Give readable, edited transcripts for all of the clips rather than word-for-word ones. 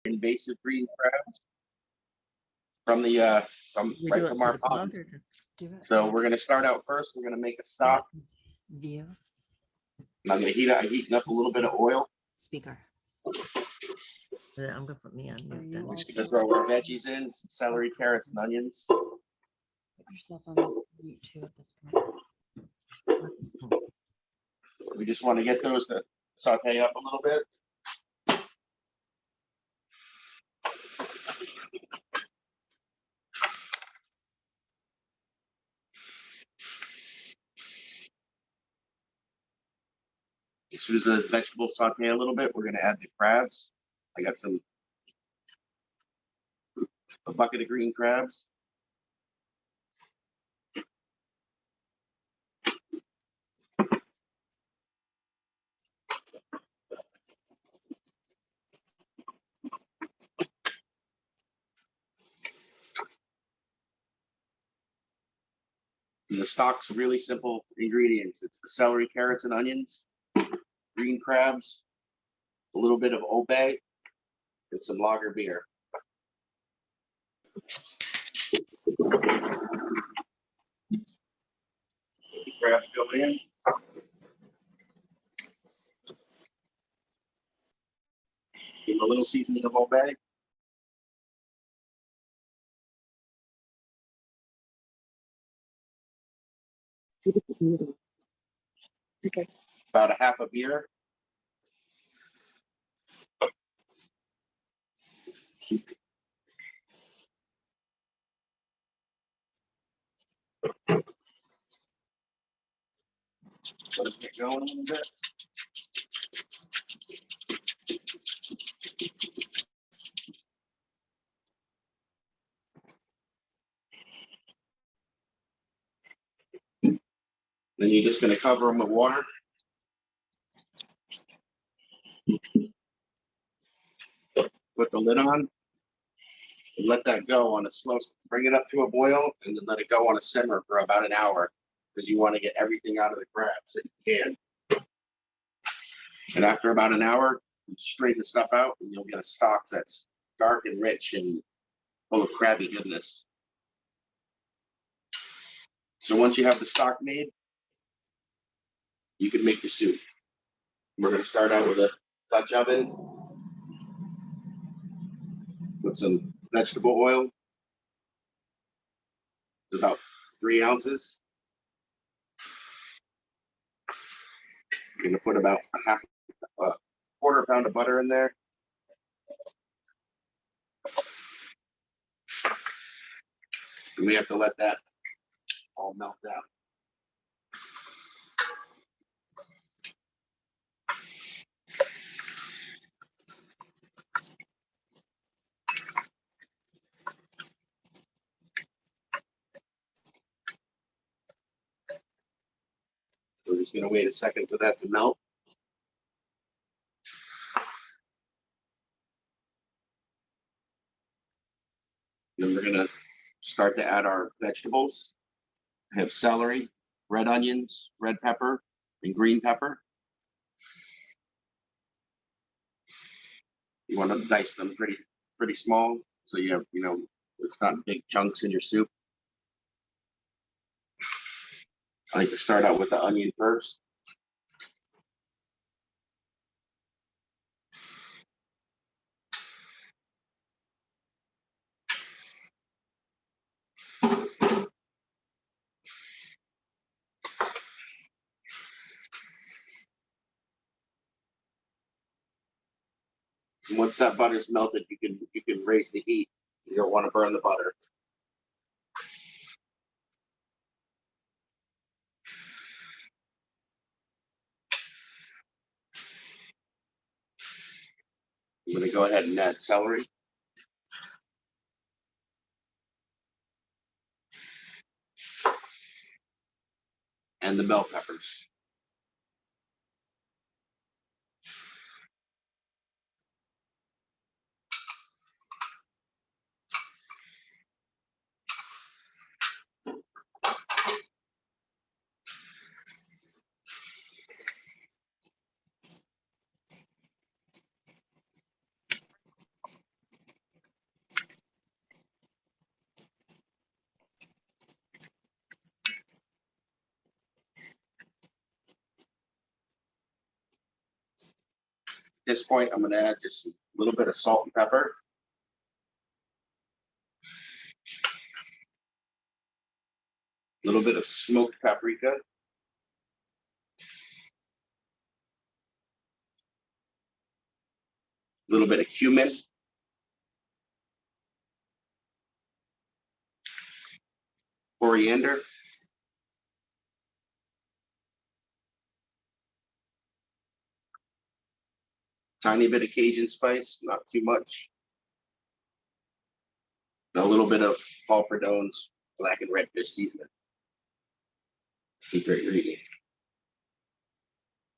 invasive green crabs from from our ponds. So we're gonna start out first. We're gonna make a stock. View. And I'm gonna heating up a little bit of oil. Speaker. I'm gonna put me on mute then. We're just gonna throw our veggies in, some celery, carrots, and onions. Put yourself on mute too at this point. We just want to get those to saute up a little bit. As soon as the vegetables saute a little bit, we're going to add the crabs. I got a bucket of green crabs. And the stock's really simple ingredients. It's the celery, carrots, and onions, green crabs, a little bit of obey, and some lager beer. The crabs go in. Give a little seasoning of obey. Okay. About a half a beer. Let it get going a little bit. Then you're just going to cover them with water. Put the lid on and let that go on a slow, bring it up to a boil and then let it go on a simmer for about an hour because you want to get everything out of the crabs that you can. And after about an hour, you strain the stuff out and you'll get a stock that's dark and rich and full of crabby goodness. So once you have the stock made, you can make your soup. We're going to start out with a Dutch oven with some vegetable oil. It's about 3 ounces. I'm going to put about a quarter pound of butter in there. And we have to let that all melt down. We're just going to wait a second for that to melt. Then we're going to start to add our vegetables. I have celery, red onions, red pepper, and green pepper. You want to dice them pretty small, so you have, it's not big chunks in your soup. I like to start out with the onion first. And once that butter's melted, you can raise the heat. You don't want to burn the butter. I'm going to go ahead and add celery. And the bell peppers. this point, I'm gonna add just a little bit of salt and pepper. A little bit of smoked paprika. A little bit of cumin. Coriander. Tiny bit of Cajun spice, not too much. And a little bit of Paul Perdone's black and red fish seasoning. Secret ingredient.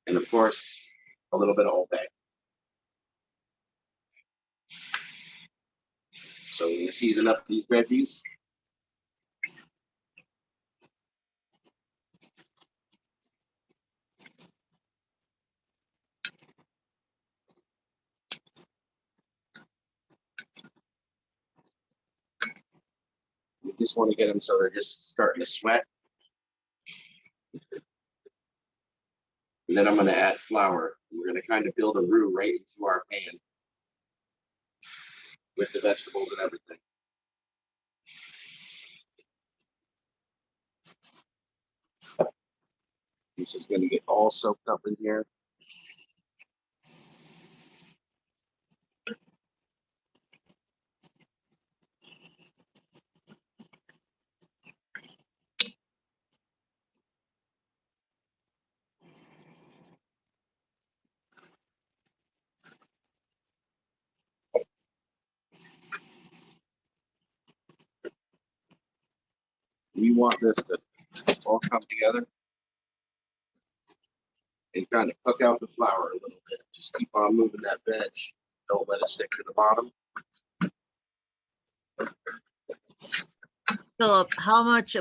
And of course, a little bit of Old Bay. So we're gonna season up these veggies. You just want to get them so they're just starting to sweat. And then I'm going to add flour. We're going to kind of build a roux right into our pan with the vegetables and everything. This is going to get all soaked up in here. We want this to all come together and kind of cook out the flour a little bit. Just keep on moving that veg. Don't let it stick to the bottom. Philip, how much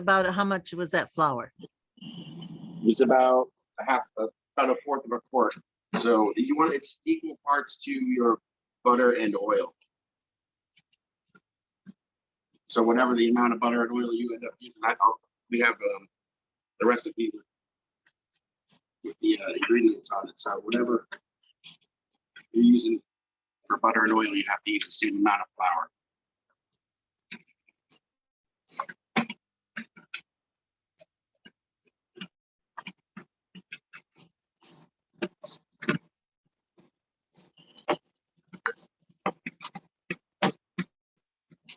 was that flour? It was about about a fourth of a quart. So you want it's equal parts to your butter and oil. So whatever the amount of butter and oil you end up using, we have the recipe with the ingredients on it. So whatever you're using for butter and oil, you have to use the same amount of flour.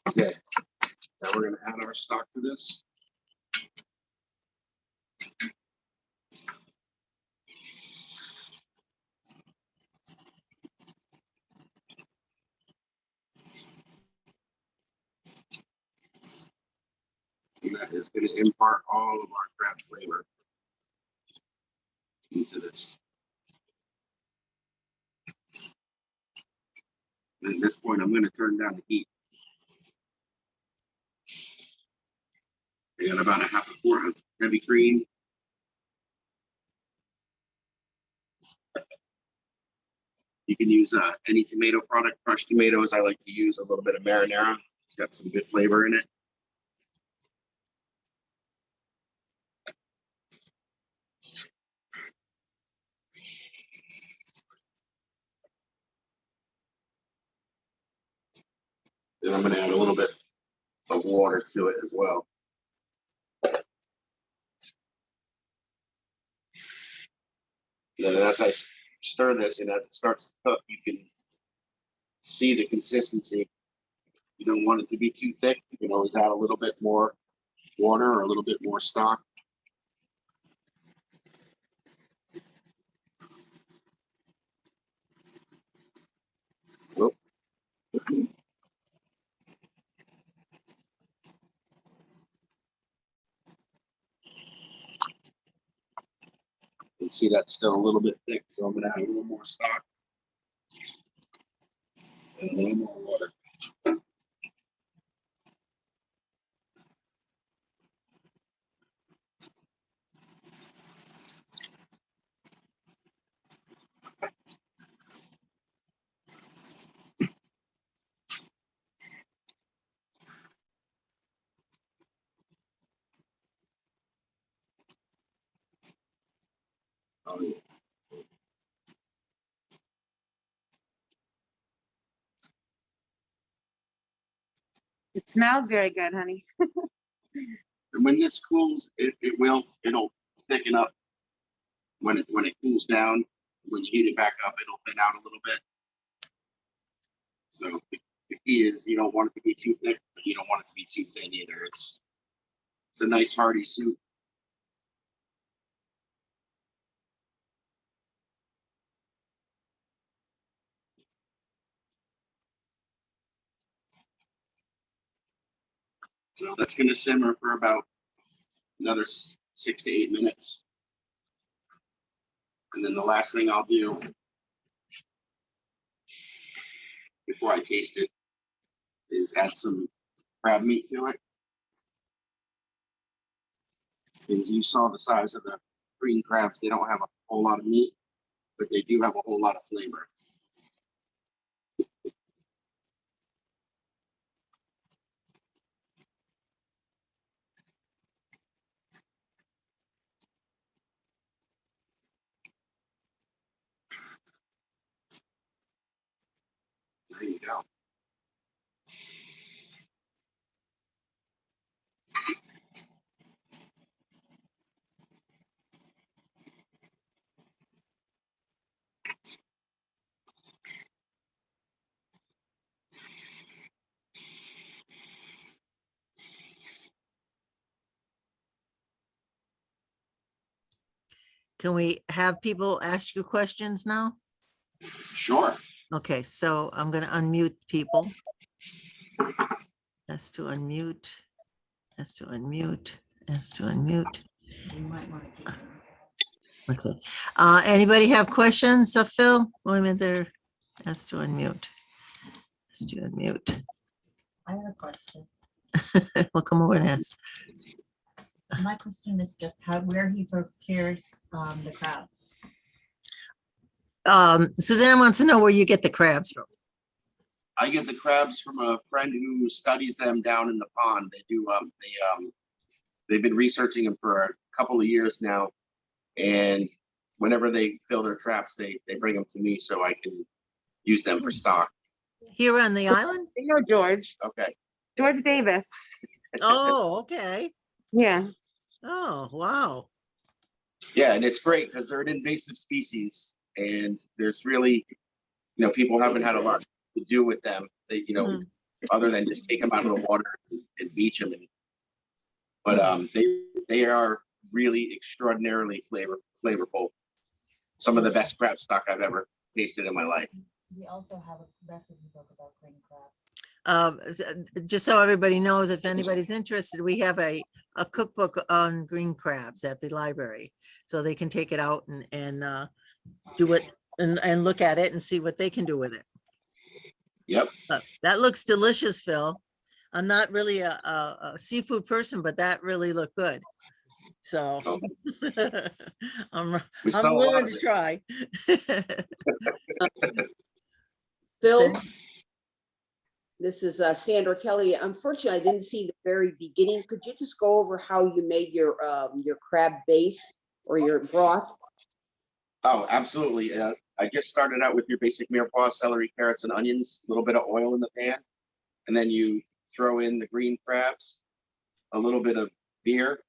Okay, now we're going to add our stock to this. And that is going to impart all of our crab flavor into this. And at this point, I'm going to turn down the heat. I got about a half a quart of heavy cream. You can use any tomato product, crushed tomatoes. I like to use a little bit of marinara. It's got some good flavor in it. Then I'm going to add a little bit of water to it as well. And then as I stir this and as it starts to cook, you can see the consistency. You don't want it to be too thick. You can always add a little bit more water or a little bit more stock. Whoop. You can see that's still a little bit thick, so I'm going to add a little more stock and a little more water. Oh, yeah. It smells very good, honey. And when this cools, it'll thicken up. When it cools down, when you heat it back up, it'll thin out a little bit. So the key is you don't want it to be too thick, but you don't want it to be too thin either. It's a nice hearty soup. So that's going to simmer for about another 6 to 8 minutes. And then the last thing I'll do before I taste it is add some crab meat to it. As you saw the size of the green crabs, they don't have a whole lot of meat, but they do have a whole lot of flavor. There you go. Can we have people ask you questions now? Sure. Okay, so I'm gonna unmute people. That's to unmute. That's to unmute. That's to unmute. You might want to keep it. Okay. Anybody have questions of Phil? Wait a minute there. That's to unmute. That's to unmute. I have a question. Well, come over and ask. My question is just where he procures the crabs. Suzanne wants to know where you get the crabs from. I get the crabs from a friend who studies them down in the pond. They've been researching them for a couple of years now, and whenever they fill their traps, they bring them to me so I can use them for stock. Here on the island? You know George. Okay. George Davis. Oh, okay. Yeah. Oh, wow. Yeah, and it's great because they're an invasive species, and there's really, people haven't had a lot to do with them. They, other than just take them out of the water and beach them. But they are really extraordinarily flavorful. Some of the best crab stock I've ever tasted in my life. We also have a recipe book about green crabs. Just so everybody knows, if anybody's interested, we have a cookbook on green crabs at the library. So they can take it out and do it and look at it and see what they can do with it. Yep. That looks delicious, Phil. I'm not really a seafood person, but that really looked good. So I'm willing to try. Phil, this is Sandra Kelly. Unfortunately, I didn't see the very beginning. Could you just go over how you made your crab base or your broth? Oh, absolutely. I just started out with your basic mirepoix, celery, carrots, and onions, a little bit of oil in the pan. And then you throw in the green crabs, a little bit of beer,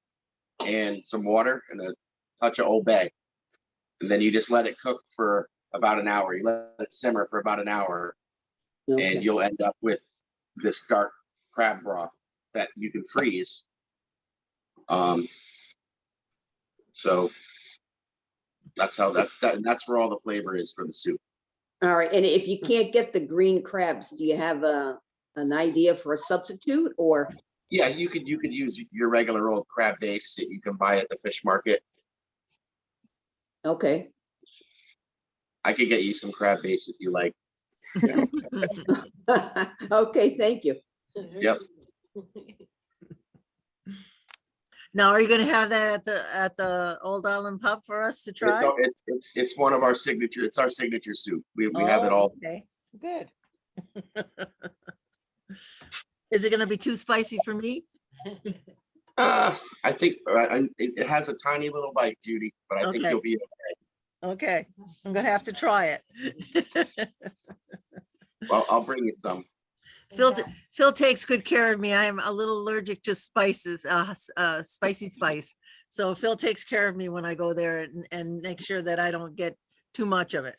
and some water, and a touch of Old Bay. And then you just let it cook for about an hour. You let it simmer for about an hour. Okay. And you'll end up with this dark crab broth that you can freeze. So that's where all the flavor is for the soup. All right. And if you can't get the green crabs, do you have an idea for a substitute or? Yeah, you could use your regular old crab base that you can buy at the fish market. Okay. I could get you some crab base if you like. Okay, thank you. Yep. Now, are you going to have that at the Old Island Pub for us to try? It's one of our signature. It's our signature soup. We have it all. Okay, good. Is it going to be too spicy for me? I think it has a tiny little bite, Judy, but I think Okay. you'll be okay. Okay, I'm going to have to try it. Well, I'll bring you some. Phil takes good care of me. I am a little allergic to spices, spicy spice. So Phil takes care of me when I go there and make sure that I don't get too much of it.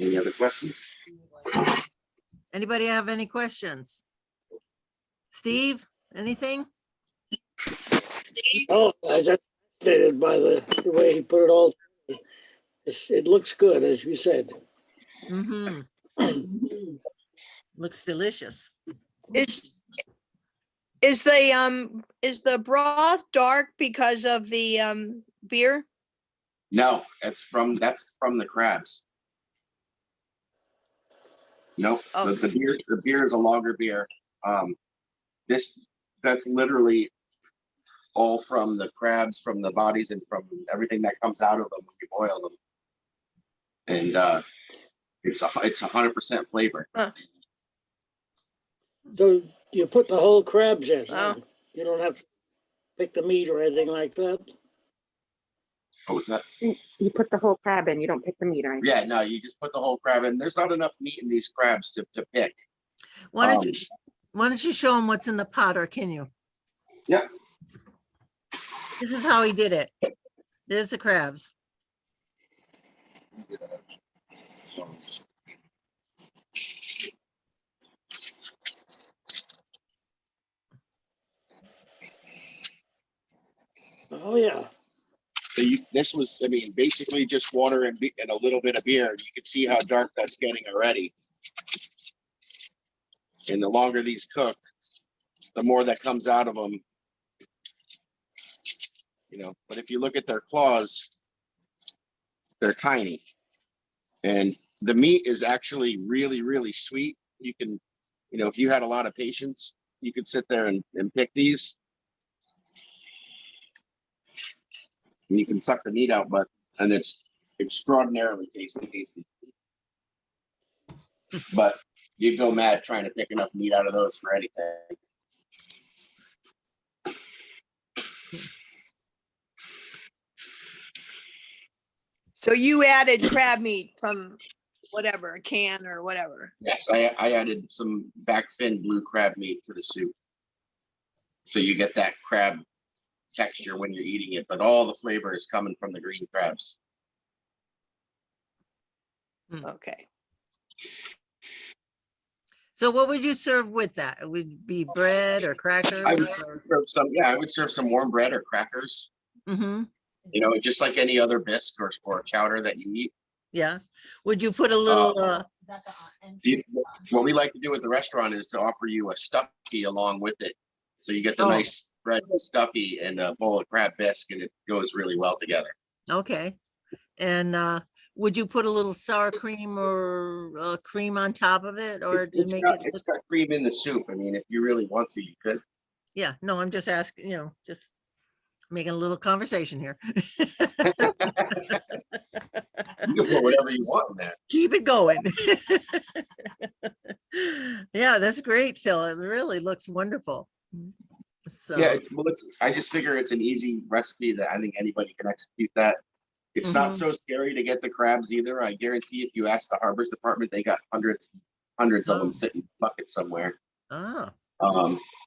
Any other questions? Anybody have any questions? Steve, anything? Oh, I got fascinated by the way he put it all. It looks good, as you said. Mm-hmm. Looks delicious. Is the broth dark because of the beer? No, that's from the crabs. No, Oh. the beer is a lager beer. That's literally all from the crabs, from the bodies, and from everything that comes out of them when you boil them. And it's 100% flavor. So you put the whole crabs in. Wow. You don't have to pick the meat or anything like that. What was that? You put the whole crab in, you don't pick the meat, right? Yeah, no, you just put the whole crab in. There's not enough meat in these crabs to pick. Why don't you show him what's in the pot, or can you? Yeah. This is how he did it. There's the crabs. Oh, yeah. So this was, I mean, basically just water and a little bit of beer. You can see how dark that's getting already. And the longer these cook, the more that comes out of them. You know, but if you look at their claws, they're tiny. And the meat is actually really, really sweet. You can, you know, if you had a lot of patience, you could sit there and pick these. And you can suck the meat out, and it's extraordinarily tasty. But you'd go mad trying to pick enough meat out of those for anything. So you added crab meat from whatever, a can or whatever. Yes, I added some back fin blue crab meat to the soup. So you get that crab texture when you're eating it, but all the flavor is coming from the green crabs. Okay. So what would you serve with that? It would be bread or crackers? I would serve some warm bread or crackers. Mm-hmm. You know, just like any other bisque or chowder that you eat. Yeah. Would you put a little, Is that the What we like to do at the restaurant is to offer you a stuffy along with it. So you get the Oh. nice bread stuffy and a bowl of crab bisque, and it goes really well together. okay. And would you put a little sour cream or cream on top of it, or to It's make got it? got cream in the soup. I mean, if you really want to, you could. Yeah, no, I'm just asking, just making a little conversation here. You can put whatever you want in that. Keep it going. Yeah, that's great, Phil. It really looks wonderful. So, Yeah, I just figure it's an easy recipe that I think anybody can execute that. It's not Mhm. so scary to get the crabs either. I guarantee if you ask the harbors department, they got hundreds of Oh. them sitting in buckets somewhere. oh,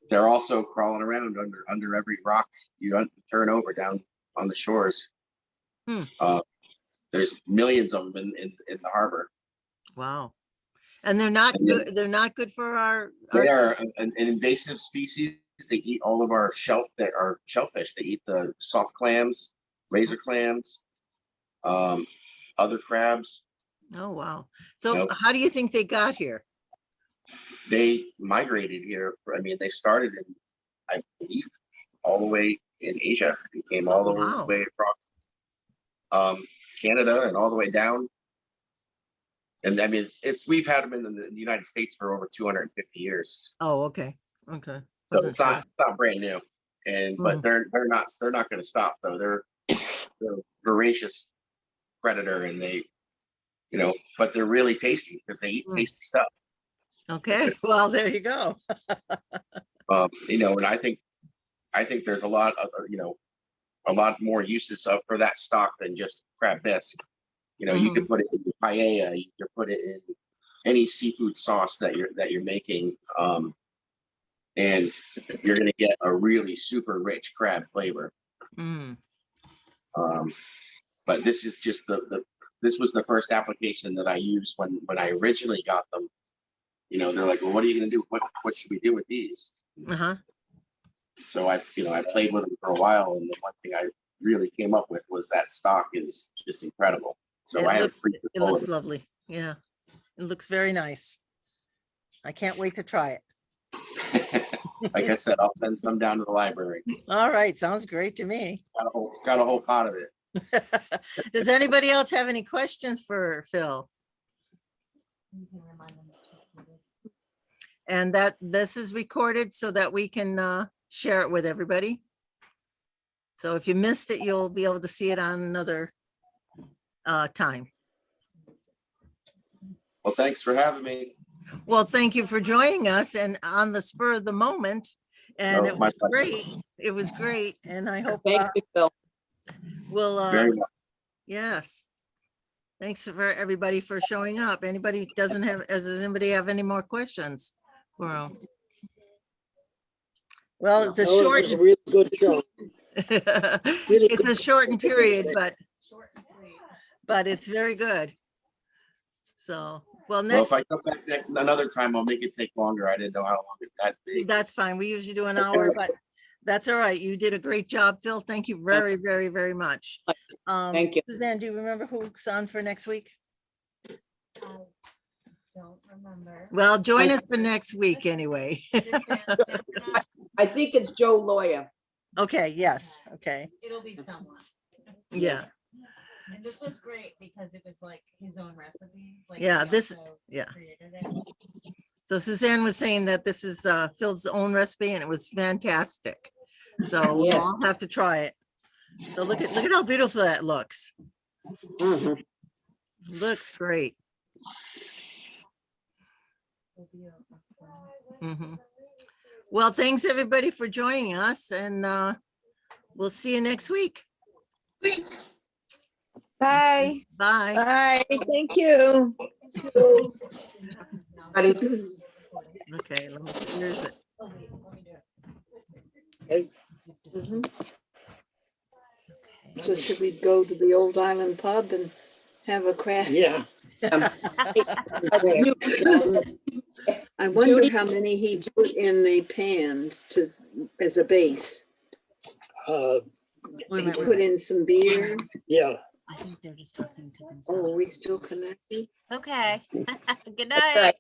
They're also crawling around under every rock you turn over down on the shores. Hmm. There's millions of them in the harbor. wow. And they're not And then- good. They're not good for our They are system. an invasive species. They eat all of our shellfish. They eat the soft clams, razor clams, other crabs. Oh, wow. So Nope. how do you think they got here? They migrated here. I mean, they started in, I believe, all the way in Asia. They came all Oh, the wow. way across Canada and all the way down. And I mean, we've had them in the United States for over 250 years. Oh, okay. Okay. So Wasn't it's not sure. brand new. And but they're not going to stop though. They're voracious predator, and they, but they're really tasty because they eat tasty stuff. Okay. Well, there you go. And I think there's a lot of, a lot more uses of for that stock than just crab bisque. You know, you could put it in paella, you could put it in any seafood sauce that you're making, and you're gonna get a really super rich crab flavor. Mm. But this is just this was the first application that I used when I originally got them. You know, they're like, well, what are you gonna do? What should we do with these? Uh-huh. So I played with them for a while, and the one thing I really came up with was that stock is just incredible. So It I have looks- free It looks lovely. Yeah. It looks very nice. I can't wait to try it. Like I said, I'll send some down to the library. All right, sounds great to me. Got a whole pot of it. Does anybody else have any questions for Phil? You can remind them it's recorded. And that this is recorded so that we can share it with everybody. So if you missed it, you'll be able to see it on another time. Well, thanks for having me. Well, thank you for joining us and on the spur of the moment. And No, it my was pleasure. great. It was great. And I hope Thank you, Phil. we'll, Very much. yes. Thanks for everybody for showing up. Anybody does anybody have any more questions? Well, it's a No, it short, was a really good show. Really it's a good. shortened period, Short and sweet. but it's very good. So, well, Well, next, if I come back another time, I'll make it take longer. I didn't know how long that'd be. that's fine. We usually do an hour, but that's all right. You did a great job, Phil. Thank you very, very, very much. Thank you. Suzanne, do you remember who's on for next week? I don't remember. Well, join us for next week anyway. I think it's Joe Loya. Okay, yes, okay, It'll be someone. yeah, And this was great because it was like his own recipe. Like Yeah, he this- also yeah. created it. So Suzanne was saying that this is Phil's own recipe and it was fantastic. So we'll Yes. all have to try it. So look at how beautiful that looks. Mhm. Looks great. It'll be a- Mhm. Well, thanks everybody for joining us and we'll see you next week. Bye. Bye. Bye. Thank you. Buddy. Okay, let me, here's it. Oh, wait, let me do it. Okay. Mhm. Okay. So should we go to the Old Island Pub and have a craft? Yeah. I wonder Judy- how many he put in the pan as a base. Wait a He minute, put in some beer. Yeah. I think they're just talking to Oh, are themselves. we still connected? It's okay. Good That's right. night.